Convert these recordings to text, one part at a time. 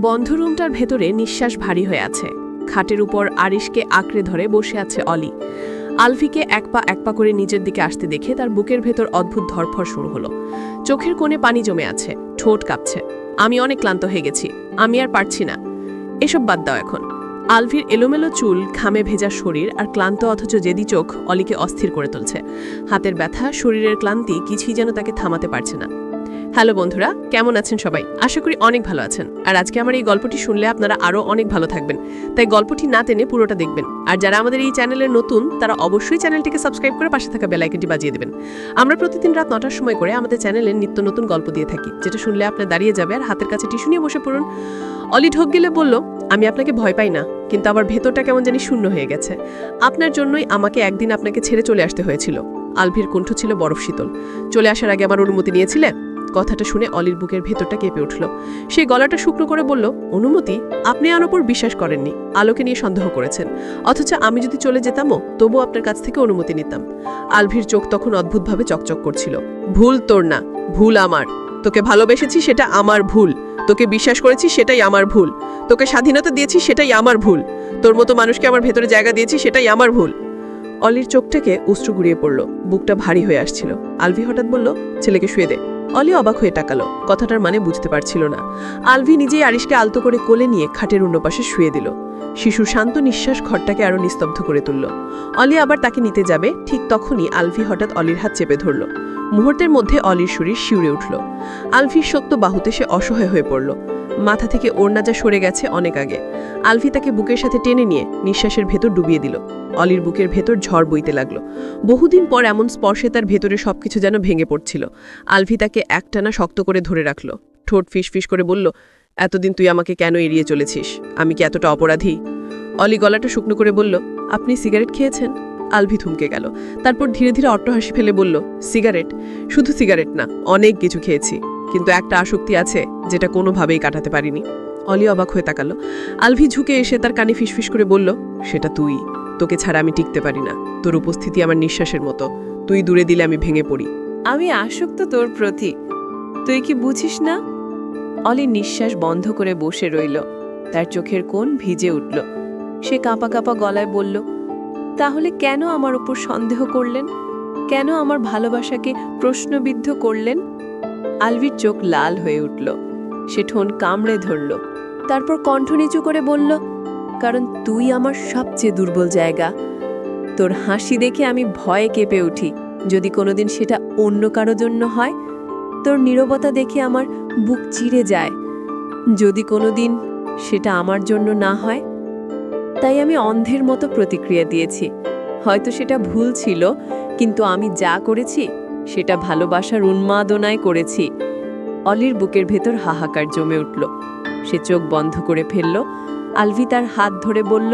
বন্ধ রুমটার ভেতরে নিঃশ্বাস ভারী হয়ে আছে। খাটের উপর আরিশকে আঁকড়ে ধরে বসে আছে অলি। আলভিকে এক পা করে নিজের দিকে আসতে দেখে তার বুকের ভেতর অদ্ভুত ধরফর শুরু হলো। চোখের কোণে পানি জমে আছে, ঠোঁট কাঁপছে। আমি অনেক ক্লান্ত হয়ে গেছি, আমি আর পারছি না। এসব বাদ দাও এখন। আলভির এলোমেলো চুল, ঘামে ভেজা শরীর আর ক্লান্ত অথচ জেদি চোখ অলিকে অস্থির করে তুলছে। হাতের ব্যথা, শরীরের ক্লান্তি কিছুই যেন তাকে থামাতে পারছে না। হ্যালো বন্ধুরা, কেমন আছেন সবাই? আশা করি অনেক ভালো আছেন। আর আজকে আমার এই গল্পটি শুনলে আপনারা আরও অনেক ভালো থাকবেন, তাই গল্পটি না টেনে পুরোটা দেখবেন। আর যারা আমাদের এই চ্যানেলের নতুন, তারা অবশ্যই চ্যানেলটিকে সাবস্ক্রাইব করে পাশে থাকা বেল আইকনটি বাজিয়ে দেবেন। আমরা প্রতিদিন রাত 9টার সময় করে আমাদের চ্যানেলে নিত্য নতুন গল্প দিয়ে থাকি, যেটা শুনলে আপনার দাঁড়িয়ে যাবে আর হাতের কাছে টিস্যু নিয়ে বসে পড়ুন। অলি ঢোক গেলে বলল, আমি আপনাকে ভয় পাই না, কিন্তু আমার ভেতরটা কেমন জানি শূন্য হয়ে গেছে। আপনার জন্যই আমাকে একদিন আপনাকে ছেড়ে চলে আসতে হয়েছিল। আলভির কণ্ঠ ছিল বরফ শীতল। চলে আসার আগে আমার অনুমতি নিয়েছিলে? কথাটা শুনে অলির বুকের ভেতরটা কেঁপে উঠল। সেই গলাটা শুকনো করে বলল, অনুমতি? আপনি আমার উপর বিশ্বাস করেননি, আলোকে নিয়ে সন্দেহ করেছেন। অথচ আমি যদি চলে যেতামও, তবু আপনার কাছ থেকে অনুমতি নিতাম। আলভির চোখ তখন অদ্ভুতভাবে চকচক করছিল। ভুল তোর না, ভুল আমার। তোকে ভালোবেসেছি, সেটা আমার ভুল। তোকে বিশ্বাস করেছি, সেটাই আমার ভুল। তোকে স্বাধীনতা দিয়েছি, সেটাই আমার ভুল। তোর মতো মানুষকে আমার ভেতরে জায়গা দিয়েছি, সেটাই আমার ভুল। অলির চোখ থেকে অশ্রু গুড়িয়ে পড়ল, বুকটা ভারী হয়ে আসছিল। আলভি হঠাৎ বলল, ছেলেকে শুয়ে দে। অলি অবাক হয়ে তাকালো, কথাটার মানে বুঝতে পারছিল না। আলভি নিজেই আরিশকে আলতো করে কোলে নিয়ে খাটের অন্য পাশে শুয়ে দিল। শিশুর শান্ত নিঃশ্বাস ঘরটাকে আরো নিস্তব্ধ করে তুলল। অলি আবার তাকে নিতে যাবে, ঠিক তখনই আলভি হঠাৎ অলির হাত চেপে ধরল। মুহূর্তের মধ্যে অলির শরীর শিউরে উঠল। আলভির শক্ত বাহুতে সে অসহায় হয়ে পড়ল। মাথা থেকে ওড়না যা সরে গেছে অনেক আগে। আলভি তাকে বুকের সাথে টেনে নিয়ে নিঃশ্বাসের ভেতর ডুবিয়ে দিল। অলির বুকের ভেতর ঝড় বইতে লাগলো। বহুদিন পর এমন স্পর্শে তার ভেতরে সবকিছু যেন ভেঙে পড়ছিল। আলভি তাকে একটানা শক্ত করে ধরে রাখল। ঠোঁট ফিসফিস করে বলল, এতদিন তুই আমাকে কেন এড়িয়ে চলেছিস? আমি কি এতটা অপরাধী? অলি গলাটা শুকনো করে বলল, আপনি সিগারেট খেয়েছেন? আলভি থমকে গেল। তারপর ধীরে ধীরে অট্টহাসি ফেলে বলল, সিগারেট? শুধু সিগারেট না, অনেক কিছু খেয়েছি, কিন্তু একটা আসক্তি আছে যেটা কোনোভাবেই কাটাতে পারিনি। অলি অবাক হয়ে তাকালো। আলভি ঝুঁকে এসে তার কানে ফিসফিস করে বলল, সেটা তুই। তোকে ছাড়া আমি টিকতে পারি না। তোর উপস্থিতি আমার নিঃশ্বাসের মতো। তুই দূরে দিলে আমি ভেঙে পড়ি। আমি আসক্ত তোর প্রতি, তুই কি বুঝিস না? অলি নিঃশ্বাস বন্ধ করে বসে রইল। তার চোখের কোণ ভিজে উঠল। সে কাঁপা কাঁপা গলায় বলল, তাহলে কেন আমার উপর সন্দেহ করলেন? কেন আমার ভালোবাসাকে প্রশ্নবিদ্ধ করলেন? আলভির চোখ লাল হয়ে উঠল। সে ঠোঁট কামড়ে ধরল। তারপর কণ্ঠ নিচু করে বলল, কারণ তুই আমার সবচেয়ে দুর্বল জায়গা। তোর হাসি দেখে আমি ভয়ে কেঁপে উঠি, যদি কোনোদিন সেটা অন্য কারো জন্য হয়। তোর নীরবতা দেখে আমার বুক চিড়ে যায়, যদি কোনোদিন সেটা আমার জন্য না হয়। তাই আমি অন্ধের মতো প্রতিক্রিয়া দিয়েছি। হয়তো সেটা ভুল ছিল, কিন্তু আমি যা করেছি সেটা ভালোবাসার উন্মাদনায় করেছি। অলির বুকের ভেতর হাহাকার জমে উঠল। সে চোখ বন্ধ করে ফেলল। আলভি তার হাত ধরে বলল,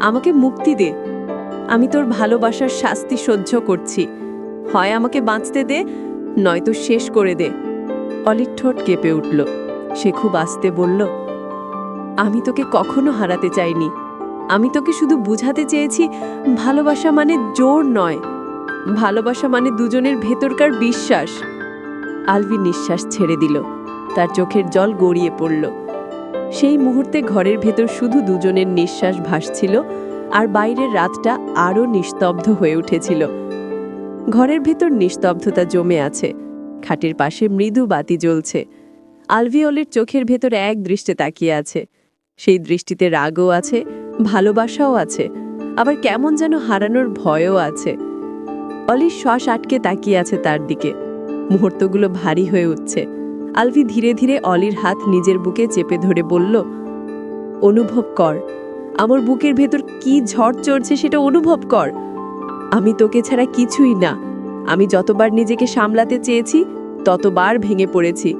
আমাকে মুক্তি দে। আমি তোর ভালোবাসার শাস্তি সহ্য করছি। হয় আমাকে বাঁচতে দে, নয়তো শেষ করে দে। অলির ঠোঁট কেঁপে উঠল। সে খুব আস্তে বলল, আমি তোকে কখনো হারাতে চাইনি। আমি তোকে শুধু বুঝাতে চেয়েছি, ভালোবাসা মানে জোর নয়, ভালোবাসা মানে দুজনের ভেতরকার বিশ্বাস। আলভি নিঃশ্বাস ছেড়ে দিল। তার চোখের জল গড়িয়ে পড়ল। সেই মুহূর্তে ঘরের ভেতর শুধু দুজনের নিঃশ্বাস ভাসছিল, আর বাইরের রাতটা আরও নিস্তব্ধ হয়ে উঠেছিল। ঘরের ভেতর নিস্তব্ধতা জমে আছে। খাটের পাশে মৃদু বাতি জ্বলছে। আলভি অলির চোখের ভেতর এক দৃষ্টে তাকিয়ে আছে। সেই দৃষ্টিতে রাগও আছে, ভালোবাসাও আছে, আবার কেমন যেন হারানোর ভয়ও আছে। অলির শ্বাস আটকে তাকিয়ে আছে তার দিকে। মুহূর্তগুলো ভারী হয়ে উঠছে। আলভি ধীরে ধীরে অলির হাত নিজের বুকে চেপে ধরে বলল, অনুভব কর, আমার বুকের ভেতর কি ঝড় চড়ছে সেটা অনুভব কর। আমি তোকে ছাড়া কিছুই না। আমি যতবার নিজেকে সামলাতে চেয়েছি, ততবার ভেঙে পড়েছি।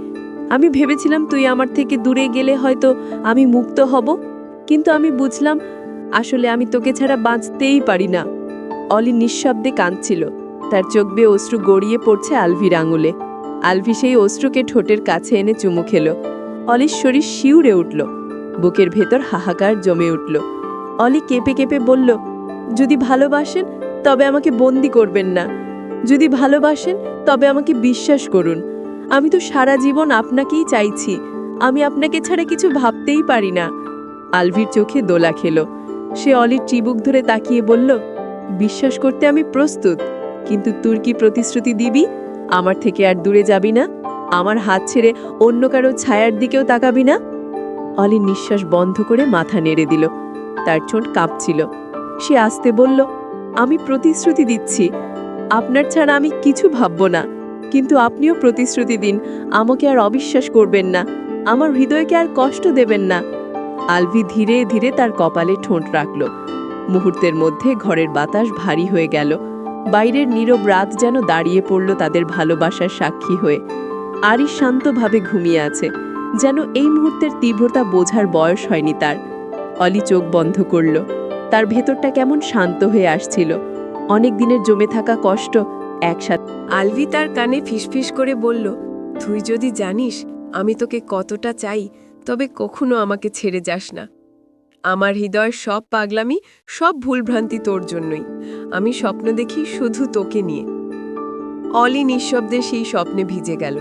আমি ভেবেছিলাম তুই আমার থেকে দূরে গেলে হয়তো আমি মুক্ত হব, কিন্তু আমি বুঝলাম আসলে আমি তোকে ছাড়া বাঁচতেই পারি না। অলি নিঃশব্দে কাঁদছিল। তার চোখ বেয়ে অশ্রু গড়িয়ে পড়ছে আলভির আঙুলে। আলভি সেই অশ্রুকে ঠোঁটের কাছে এনে চুমু খেল। অলির শরীর শিউরে উঠল। বুকের ভেতর হাহাকার জমে উঠল। অলি কেঁপে কেঁপে বলল, যদি ভালোবাসেন তবে আমাকে বন্দি করবেন না। যদি ভালোবাসেন তবে আমাকে বিশ্বাস করুন। আমি তো সারা জীবন আপনাকেই চাইছি। আমি আপনাকে ছাড়া কিছু ভাবতেই পারি না। আলভির চোখে দোলা খেলো। সে অলির চিবুক ধরে তাকিয়ে বলল, বিশ্বাস করতে আমি প্রস্তুত, কিন্তু তোর কি প্রতিশ্রুতি দিবি? আমার থেকে আর দূরে যাবি না? আমার হাত ছেড়ে অন্য কারো ছায়ার দিকেও তাকাবি না? অলি নিঃশ্বাস বন্ধ করে মাথা নেড়ে দিল। তার ঠোঁট কাঁপছিল। সে আস্তে বলল, আমি প্রতিশ্রুতি দিচ্ছি, আপনার ছাড়া আমি কিছু ভাবব না। কিন্তু আপনিও প্রতিশ্রুতি দিন, আমাকে আর অবিশ্বাস করবেন না, আমার হৃদয়কে আর কষ্ট দেবেন না। আলভি ধীরে ধীরে তার কপালে ঠোঁট রাখল। মুহূর্তের মধ্যে ঘরের বাতাস ভারী হয়ে গেল। বাইরের নীরব রাত যেন দাঁড়িয়ে পড়ল তাদের ভালোবাসার সাক্ষী হয়ে। আরিশ শান্তভাবে ঘুমিয়ে আছে, যেন এই মুহূর্তের তীব্রতা বোঝার বয়স হয়নি তার। অলি চোখ বন্ধ করল। তার ভেতরটা কেমন শান্ত হয়ে আসছিল। অনেক দিনের জমে থাকা কষ্ট একসাথে। আলভি তার কানে ফিসফিস করে বলল, তুই যদি জানিস আমি তোকে কতটা চাই, তবে কখনো আমাকে ছেড়ে যাস না। আমার হৃদয়ের সব পাগলামি, সব ভুলভ্রান্তি তোর জন্যই। আমি স্বপ্ন দেখি শুধু তোকে নিয়ে। অলি নিঃশব্দে সেই স্বপ্নে ভিজে গেল।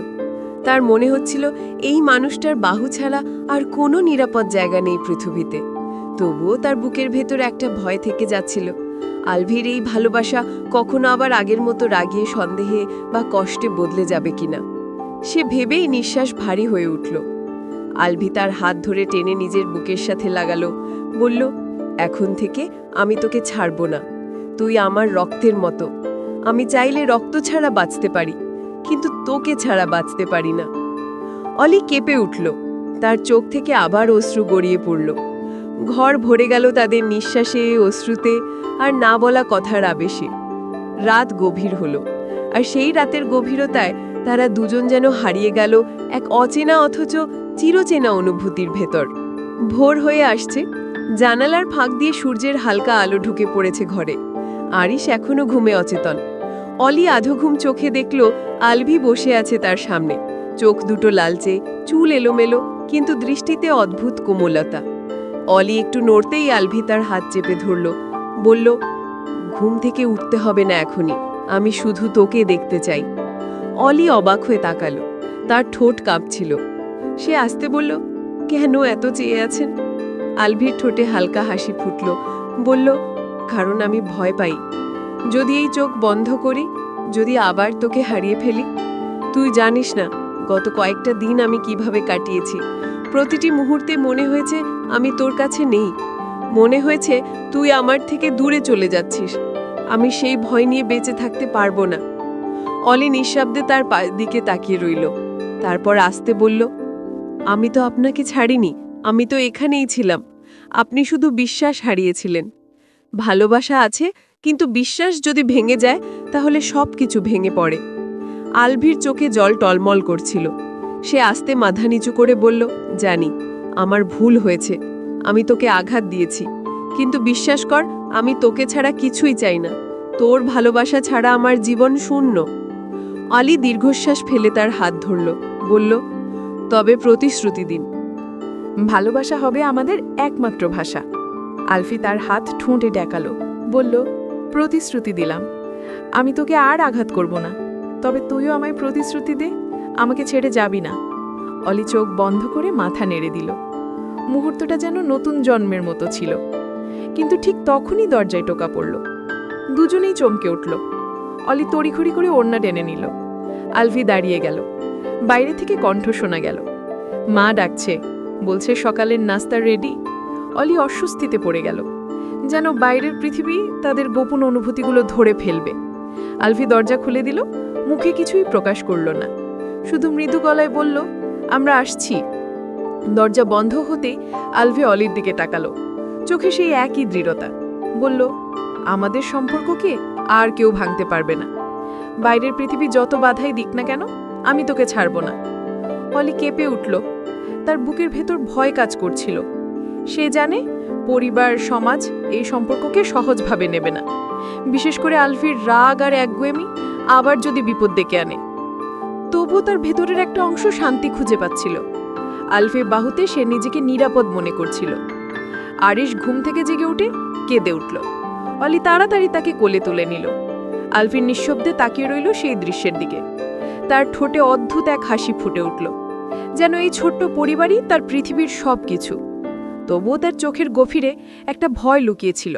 তার মনে হচ্ছিল এই মানুষটার বাহু ছাড়া আর কোনো নিরাপদ জায়গা নেই পৃথিবীতে। তবুও তার বুকের ভেতর একটা ভয় থেকে যাচ্ছিল। আলভির এই ভালোবাসা কখনো আবার আগের মতো রাগিয়ে, সন্দেহে বা কষ্টে বদলে যাবে কিনা। সে ভেবেই নিঃশ্বাস ভারী হয়ে উঠল। আলভি তার হাত ধরে টেনে নিজের বুকের সাথে লাগালো, বলল, এখন থেকে আমি তোকে ছাড়ব না। তুই আমার রক্তের মতো। আমি চাইলে রক্ত ছাড়া বাঁচতে পারি, কিন্তু তোকে ছাড়া বাঁচতে পারি না। অলি কেঁপে উঠল। তার চোখ থেকে আবার অশ্রু গড়িয়ে পড়ল। ঘর ভরে গেল তাদের নিঃশ্বাসে, অশ্রুতে, আর না বলা কথার আবেশে। রাত গভীর হলো, আর সেই রাতের গভীরতায় তারা দুজন যেন হারিয়ে গেল এক অচেনা অথচ চিরচেনা অনুভূতির ভেতর। ভোর হয়ে আসছে। জানালার ফাঁক দিয়ে সূর্যের হালকা আলো ঢুকে পড়েছে ঘরে। আরিশ এখনো ঘুমে অচেতন। অলি আধঘুম চোখে দেখল আলভি বসে আছে তার সামনে। চোখ দুটো লালচে, চুল এলোমেলো, কিন্তু দৃষ্টিতে অদ্ভুত কোমলতা। অলি একটু নড়তেই আলভি তার হাত চেপে ধরল, বলল, ঘুম থেকে উঠতে হবে না এখনই, আমি শুধু তোকে দেখতে চাই। অলি অবাক হয়ে তাকালো। তার ঠোঁট কাঁপছিল। সে আস্তে বলল, কেন এত চেয়ে আছেন? আলভির ঠোঁটে হালকা হাসি ফুটল। বলল, কারণ আমি ভয় পাই। যদি এই চোখ বন্ধ করি, যদি আবার তোকে হারিয়ে ফেলি। তুই জানিস না গত কয়েকটা দিন আমি কিভাবে কাটিয়েছি। প্রতিটি মুহূর্তে মনে হয়েছে আমি তোর কাছে নেই। মনে হয়েছে তুই আমার থেকে দূরে চলে যাচ্ছিস। আমি সেই ভয় নিয়ে বেঁচে থাকতে পারবো না। অলি নিঃশব্দে তার দিকে তাকিয়ে রইল। তারপর আস্তে বলল, আমি তো আপনাকে ছাড়িনি, আমি তো এখানেই ছিলাম। আপনি শুধু বিশ্বাস হারিয়েছিলেন। ভালোবাসা আছে, কিন্তু বিশ্বাস যদি ভেঙে যায় তাহলে সব কিছু ভেঙে পড়ে। আলভির চোখে জল টলমল করছিল। সে আস্তে মাথা নিচু করে বলল, জানি আমার ভুল হয়েছে, আমি তোকে আঘাত দিয়েছি, কিন্তু বিশ্বাস কর আমি তোকে ছাড়া কিছুই চাই না। তোর ভালোবাসা ছাড়া আমার জীবন শূন্য। অলি দীর্ঘশ্বাস ফেলে তার হাত ধরল, বলল, তবে প্রতিশ্রুতি দিন। ভালোবাসা হবে আমাদের একমাত্র ভাষা। আলফি তার হাত ঠোঁটে ডেকালো, বলল, প্রতিশ্রুতি দিলাম, আমি তোকে আর আঘাত করব না। তবে তুইও আমায় প্রতিশ্রুতি দে, আমাকে ছেড়ে যাবি না। অলি চোখ বন্ধ করে মাথা নেড়ে দিল। মুহূর্তটা যেন নতুন জন্মের মতো ছিল। কিন্তু ঠিক তখনই দরজায় টোকা পড়ল। দুজনেই চমকে উঠল। অলি তড়িঘড়ি করে ওড়না টেনে নিল। আলভি দাঁড়িয়ে গেল। বাইরে থেকে কণ্ঠ শোনা গেল, মা ডাকছে, বলছে সকালের নাস্তা রেডি। অলি অস্বস্তিতে পড়ে গেল, যেন বাইরের পৃথিবী তাদের গোপন অনুভূতিগুলো ধরে ফেলবে। আলভি দরজা খুলে দিল, মুখে কিছুই প্রকাশ করল না, শুধু মৃদু গলায় বলল, আমরা আসছি। দরজা বন্ধ হতেই আলভি অলির দিকে তাকালো, চোখে সেই একই দৃঢ়তা। বলল, আমাদের সম্পর্ককে আর কেউ ভাঙতে পারবে না। বাইরের পৃথিবী যত বাধাই দিক না কেন, আমি তোকে ছাড়ব না। অলি কেঁপে উঠল। তার বুকের ভেতর ভয় কাজ করছিল। সে জানে পরিবার, সমাজ এই সম্পর্ককে সহজভাবে নেবে না, বিশেষ করে আলভির রাগ আর একগুয়েমি আবার যদি বিপদ ডেকে আনে। তবুও তার ভেতরের একটা অংশ শান্তি খুঁজে পাচ্ছিল। আলভির বাহুতে সে নিজেকে নিরাপদ মনে করছিল। আরিশ ঘুম থেকে জেগে উঠে কেঁদে উঠল। অলি তাড়াতাড়ি তাকে কোলে তুলে নিল। আলভির নিঃশব্দে তাকিয়ে রইল সেই দৃশ্যের দিকে। তার ঠোঁটে অদ্ভুত এক হাসি ফুটে উঠল, যেন এই ছোট্ট পরিবারই তার পৃথিবীর সব কিছু। তবুও তার চোখের গভীরে একটা ভয় লুকিয়েছিল,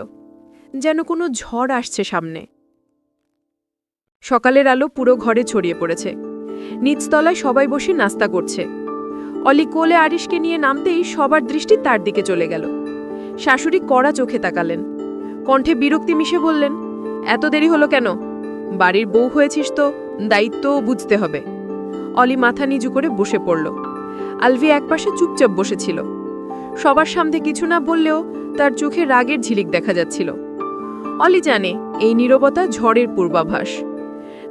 যেন কোনো ঝড় আসছে সামনে। সকালের আলো পুরো ঘরে ছড়িয়ে পড়েছে। নিচতলায় সবাই বসে নাস্তা করছে। অলি কোলে আরিশকে নিয়ে নামতেই সবার দৃষ্টি তার দিকে চলে গেল। শাশুড়ি কড়া চোখে তাকালেন, কণ্ঠে বিরক্তি মিশে বললেন, এত দেরি হলো কেন? বাড়ির বউ হয়েছিস তো দায়িত্বও বুঝতে হবে। অলি মাথা নিচু করে বসে পড়ল। আলভি একপাশে চুপচাপ বসেছিল। সবার সামনে কিছু না বললেও তার চোখে রাগের ঝিলিক দেখা যাচ্ছিল। অলি জানে এই নীরবতা ঝড়ের পূর্বাভাস।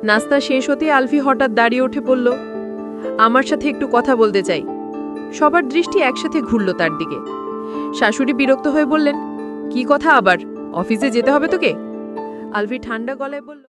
নাস্তা শেষ হতে আলভি হঠাৎ দাঁড়িয়ে উঠে বলল, আমার সাথে একটু কথা বলতে চাই। সবার দৃষ্টি একসাথে ঘুরল তার দিকে। শাশুড়ি বিরক্ত হয়ে বললেন, কি কথা আবার? অফিসে যেতে হবে তোকে? আলভি ঠান্ডা গলায় বলল,